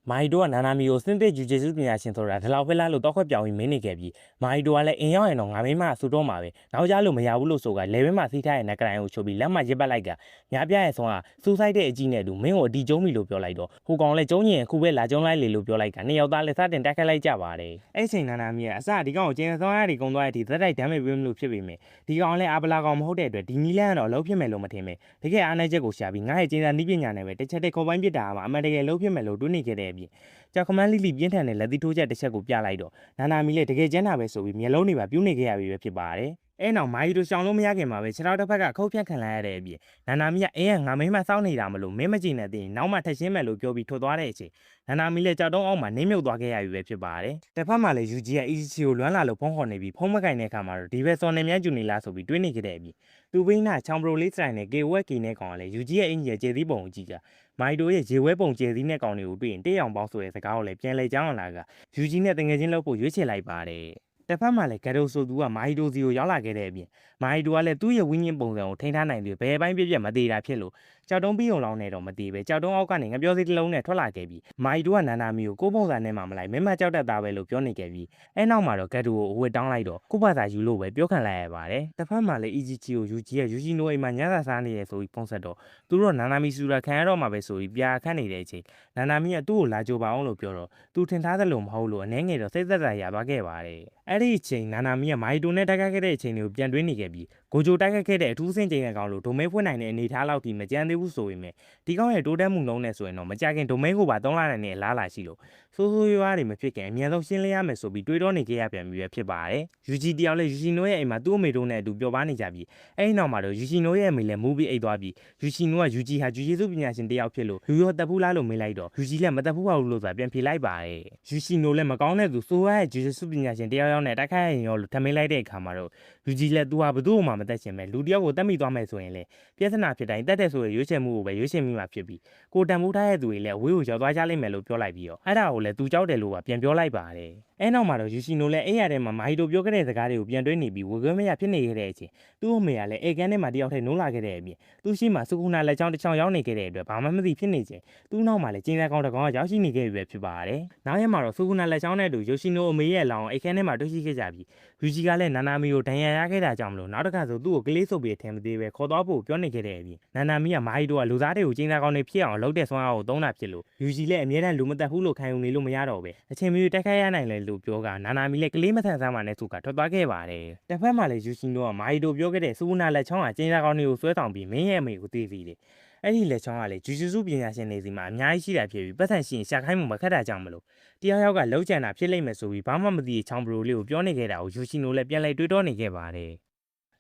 မာရီတိုကနာနာမီကိုစနစ်ဂျူဂျေဆုပညာရှင်ဆိုတာဒီလောက်ပဲလားလို့တောက်ခွက်ပြောင်းပြီးမင်းနေခဲ့ပြီးမာရီတိုကလည်းအင်ရောက်ရင်တော့ငါမင်းမဆူတော့မှာပဲနောက်ကြလို့မရဘူးလို့ဆိုကလေဘင်းမှာစီးထားတဲ့နက်ကရိုင်ကိုချိုးပြီးလက်မရစ်ပတ်လိုက်ကများပြရဲ့ဆုံးကစူးစိုက်တဲ့အကြည့်နဲ့တူမင်းကိုအတီကျုံးပြီလို့ပြောလိုက်တော့ဟိုကောင်လည်းကျုံးရင်အခုပဲလာကျုံးလိုက်လေလို့ပြောလိုက်ကနှစ်ယောက်သားလည်းစတင်တက်ခတ်လိုက်ကြပါတယ်အဲ့ချိန်နာနာမီကအစဒီကောင်ကိုကျင်းဆောင်ရတွေကုန်းသွားတဲ့အထိသက်တိုက်ဒမ်းမဲ့ပေးမလို့ဖြစ်ပေမဲ့ဒီကောင်လည်းအာပလာကောင်မဟုတ်တဲ့အတွက်ဒီနီလန်းကတော့အလုပ်ဖြစ်မယ်လို့မထင်ပဲတကယ်အားနည်းချက်ကိုရှာပြီးငါ့ရဲ့ကျင်းစာနည်းပညာနဲ့ပဲတစ်ချက်တည်းခေါ်ပိုင်းပစ်တာမှာအမှန်တကယ်လုပ်ဖြစ်မယ်လို့တွေးနေခဲ့တဲ့အပြင်ကြောက်ခမန်းလိလိပြင်းထန်တဲ့လက်သီးထိုးချက်တစ်ချက်ကိုပြလိုက်တော့နာနာမီလည်းတကယ်ကျန်းတာပဲဆိုပြီးမျက်လုံးတွေပါပြုံးနေခဲ့ရပြီပဲဖြစ်ပါတယ်အဲ့နောက်မာရီတိုရှောင်းလို့မရခင်မှာပဲခြေထောက်တစ်ဖက်ကခုတ်ဖြတ်ခံလိုက်ရတဲ့အပြင်နာနာမီကအေးကငါမင်းမစောင့်နေတာမလို့မင်းမကြည့်နဲ့သိရင်နောက်မှထက်ရှင်းမယ်လို့ပြောပြီးထွက်သွားတဲ့အချိန်နာနာမီလည်းကြောက်တုံးအောင်မှာနင်းမြုပ်သွားခဲ့ရပြီပဲဖြစ်ပါတယ်တစ်ဖက်မှာလည်းယူဂျီက ECC ကိုလွမ်းလာလို့ဖုံးခေါ်နေပြီးဖုံးမကင်တဲ့အခါမှာတော့ဒီဘက်စော်နေမြန်းကျူနေလားဆိုပြီးတွေးနေခဲ့တဲ့အပြင်သူဘိန်းနာချောင်ပရိုလေးစတိုင်နဲ့ KOK နဲ့ကောင်ကလည်းယူဂျီရဲ့အင်ဂျီရဲ့ကျေသီးပုံကိုကြည့်ကြမိုင်တိုရဲ့ရေဝဲပုံကျေသီးနဲ့ကောင်တွေကိုတွေ့ရင်တေးအောင်ပေါင်းဆိုတဲ့စကားကိုလည်းပြန်လဲကြောင်းလာကယူဂျီနဲ့တငယ်ချင်းလုပ်ဖို့ရွေးချယ်လိုက်ပါတယ်တစ်ဖက်မှာလည်းဂက်ဒိုဆိုသူကမာဟီတိုစီကိုရောက်လာခဲ့တဲ့အပြင်မာဟီတိုကလည်းသူ့ရဲ့ဝင်းချင်းပုံစံကိုထိန်းထားနိုင်ပြီးဘယ်ပိုင်းပြည့်မသေးတာဖြစ်လို့ကြောက်တုံးပြီးုံလောင်းနေတော့မသေးပဲကြောက်တုံးအောက်ကနေငပြောစီတစ်လုံးနဲ့ထွက်လာခဲ့ပြီးမာဟီတိုကနာနာမီကိုကိုပုံစံနဲ့မှမလိုက်မင်းမကြောက်တတ်တာပဲလို့ပြောနေခဲ့ပြီးအဲနောက်မှာတော့ဂက်ဒိုကိုအဝတ်တောင်းလိုက်တော့ကိုပါစာယူလို့ပဲပြောခံလိုက်ရပါတယ်တစ်ဖက်မှာလည်း EGG ကိုယူဂျီရဲ့ယူဂျီနိုအိမ်မှာညစာစားနေရဆိုပြီးဖုန်းဆက်တော့သူတို့နာနာမီဆူရာခံရတော့မှာပဲဆိုပြီးပြာခတ်နေတဲ့အချိန်နာနာမီကသူ့ကိုလာကြိုပါအောင်လို့ပြောတော့သူထင်ထားသလိုမဟုတ်လို့အနေငယ်တော့စိတ်သက်သာရသွားခဲ့ပါတယ်အဲ့ဒီအချိန်နာနာမီကမာဟီတိုနဲ့တိုက်ခိုက်ခဲ့တဲ့အချိန်တွေကိုပြန်တွေးနေခဲ့ပြီးကိုဂျိုတိုက်ခိုက်ခဲ့တဲ့အထူးစင်ချိန်တဲ့ကောင်လို့ဒိုမဲဖွင့်နိုင်တဲ့အနေထားလောက်ထိမကြမ်းသေးဘူးဆိုပေမဲ့ဒီကောင်ရဲ့တိုးတက်မှုလုံးနဲ့ဆိုရင်တော့မကြခင်ဒိုမဲကိုပါသုံးလာနိုင်တဲ့အလားလာရှိလို့ဆိုးဆိုးရွားတွေမဖြစ်ခင်အများဆုံးရှင်းလင်းရမယ်ဆိုပြီးတွေးတော့နေခဲ့ရပြန်ပြီပဲဖြစ်ပါတယ်။ UG တယောက်လည်း UG နိုးရဲ့အိမ်မှာသူ့အမေတို့နဲ့အတူပျော်ပါနေကြပြီးအဲ့ဒီနောက်မှာတော့ UG နိုးရဲ့အမေလည်းမူးပြီးအိတ်သွားပြီး UG နိုးက UG ဟာဂျူဂျီစုပညာရှင်တယောက်ဖြစ်လို့လူရောတက်ဘူးလားလို့မေးလိုက်တော့ UG လည်းမတက်ဘူးပါဘူးလို့သာပြန်ဖြေလိုက်ပါတယ်။ UG နိုးလည်းမကောင်းတဲ့သူဆိုးရဲ့ဂျူဂျီစုပညာရှင်တယောက်ယောက်နဲ့တိုက်ခိုက်ရင်ရောလို့ထပ်မေးလိုက်တဲ့အခါမှာတော့ UG လည်းသူဟာဘသူ့မှမတက်ချင်ပဲလူတယောက်ကိုတက်မိသွားမယ်ဆိုရင်လေပြဿနာဖြစ်တိုင်းတက်တဲ့ဆိုရရွေးချယ်မှုကိုပဲရွေးချယ်မိမှာဖြစ်ပြီးကိုတန်ဖိုးထားတဲ့သူတွေလည်းအဝေးကိုရောက်သွားကြလိမ့်မယ်လို့ပြောလိုက်ပြီးတော့အဲ့ဒါကိုလည်းသူကြောက်တယ်လို့ပါပြန်ပြောလိုက်ပါတယ်အဲနောက်မှာတော့ယူရှီနိုလည်းအဲ့ရတဲ့မှာမာဟီတိုပြောခဲ့တဲ့စကားတွေကိုပြန်တွေးနေပြီးဝေခွဲမရဖြစ်နေခဲ့တဲ့အချိန်သူ့အမေကလည်းအေကန်ထဲမှာတယောက်ထဲနိုးလာခဲ့တဲ့အပြင်သူ့ရှိမှစကူနာလက်ချောင်းတစ်ချောင်းရောက်နေခဲ့တဲ့အတွက်ဘာမှမသိဖြစ်နေချိန်သူ့နောက်မှာလည်းကျင်းစာကောင်တစ်ကောင်ကရောက်ရှိနေခဲ့ပြီပဲဖြစ်ပါတယ်နောက်ရက်မှာတော့စကူနာလက်ချောင်းနဲ့အတူယူရှီနိုအမေရဲ့အလောင်းအိတ်ခန်းထဲမှာတွေ့ရှိခဲ့ကြပြီးယူဂျီကလည်းနာနာမီကိုဒဏ်ရာရခဲ့တာကြောင့်မလို့နောက်တစ်ခါဆိုသူ့ကိုကလေးဆုပ်ပြီးထင်မသေးပဲခေါ်သွားဖို့ပြောနေခဲ့တဲ့အပြင်နာနာမီကမာဟီတိုကလူသားတွေကိုကျင်းစာကောင်တွေဖြစ်အောင်လုပ်တဲ့ဆွမ်းအားကိုသုံးတာဖြစ်လို့ယူဂျီလည်းအမြဲတမ်းလူမသက်ဘူးလို့ခံယူနေလို့မရတော့ပဲအချိန်မီတိုက်ခိုက်ရနိုင်လေလို့ပြောကနာနာမီလည်းကလေးမဆန်ဆန်းမှနဲ့သူကထွက်သွားခဲ့ပါတယ်တစ်ဖက်မှာလည်းယူရှီနိုကမာဟီတိုပြောခဲ့တဲ့စူနာလက်ချောင်းကကျင်းစာကောင်တွေကိုဆွဲဆောင်ပြီးမင်းရဲ့အမေကိုသိစီတယ်အဲ့ဒီလက်ချောင်းကလည်းဂျူဂျူစုပညာရှင်နေစီမှာအများကြီးရှိတာဖြစ်ပြီးပတ်စံရှိရင်ရှာခိုင်းမှုမခက်တာကြောင့်မလို့တယောက်ယောက်ကလှုပ်ကြံတာဖြစ်လိမ့်မယ်ဆိုပြီးဘာမှမသိချောင်းပရိုလေးကိုပြောနေခဲ့တာကိုယူရှီနိုလည်းပြန်လဲတွေးတောနေခဲ့ပါတယ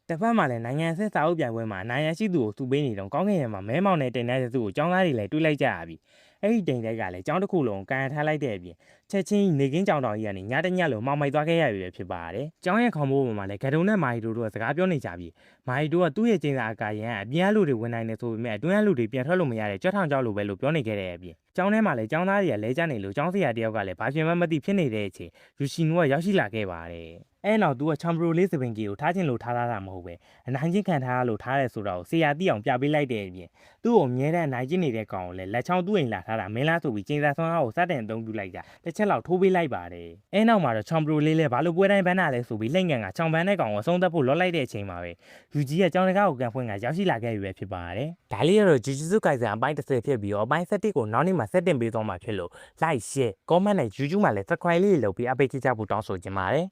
်တစ်ဖက်မှာလည်းနိုင်ငံအဆင့်စာအုပ်ပြိုင်ပွဲမှာနိုင်ရရှိသူကိုသူ့ပေးနေတော့ကောင်းကင်ရံမှာမဲမောင်နဲ့တင်တဲ့သူကိုចောင်းသားတွေလည်းတွေးလိုက်ကြရပြီအဲ့ဒီတိမ်တိုက်ကလည်းចောင်းတစ်ခုလုံးကန်ထားလိုက်တဲ့အပြင်ချက်ချင်းနေကင်းကြောင်တောင်ကြီးကနေညတညလုံးမှောင်မိုက်သွားခဲ့ရပြီပဲဖြစ်ပါတယ်။ကျောင်းရဲ့ခေါင်းမိုးပေါ်မှာလည်းဂဒုံနဲ့မာဟီတိုတို့ကစကားပြောနေကြပြီးမာဟီတိုကသူ့ရဲ့ကျင်းစာအကာရန်အပြင်လူတွေဝင်နိုင်နေဆိုပေမဲ့အတွင်းလူတွေပြန်ထွက်လို့မရတဲ့ကြွထောင်ကြောက်လို့ပဲလို့ပြောနေခဲ့တဲ့အပြင်ကျောင်းထဲမှာလည်းကျောင်းသားတွေကလဲကျနေလို့ကျောင်းဆရာတယောက်ကလည်းဘာဖြစ်မှမသိဖြစ်နေတဲ့အချိန်ယူရှီနိုကရောက်ရှိလာခဲ့ပါတယ်။အဲ့နောက်သူကချမ်ပရိုလေးစပင်ကြီးကိုထားခြင်းလို့ထားတာမဟုတ်ပဲအနိုင်ချင်းခံထားရလို့ထားရဲဆိုတော့ဆရာတိအောင်ပြပေးလိုက်တဲ့အပြင်သူ့ကိုအမြဲတမ်းနိုင်ချင်းနေတဲ့ကောင်ကိုလည်းလက်ချောင်းသူ့အိမ်လာထားတာမင်းလားဆိုပြီးကျင်းစာဆွမ်းအားကိုစတင်အသုံးပြုလိုက်တာတစ်ချက်လောက်ထိုးပေးလိုက်ပါတယ်အဲနောက်မှာတော့ချောင်ပရိုလေးလည်းဘာလို့ပွဲတိုင်းဘန်းတာလဲဆိုပြီးလှိမ့်ကန်ကချောင်ပန်းတဲ့ကောင်ကိုအဆုံးသတ်ဖို့လော့လိုက်တဲ့အချိန်မှာပဲယူဂျီရဲ့ကြောင်တကားကိုကန်ဖွင့်ကရောက်ရှိလာခဲ့ပြီပဲဖြစ်ပါတယ်ဒါလေးကတော့ဂျူဂျူစုကိုင်ဆန်အပိုင်း30ဖြစ်ပြီးတော့အပိုင်း7ကိုနောက်နေ့မှာဆက်တင်ပေးသွားမှာဖြစ်လို့ like share comment နဲ့ YouTube မှာလည်း subscribe လေးလုပ်ပြီးအပိတ်ကြဖို့တောင်းဆိုချင်ပါတယ်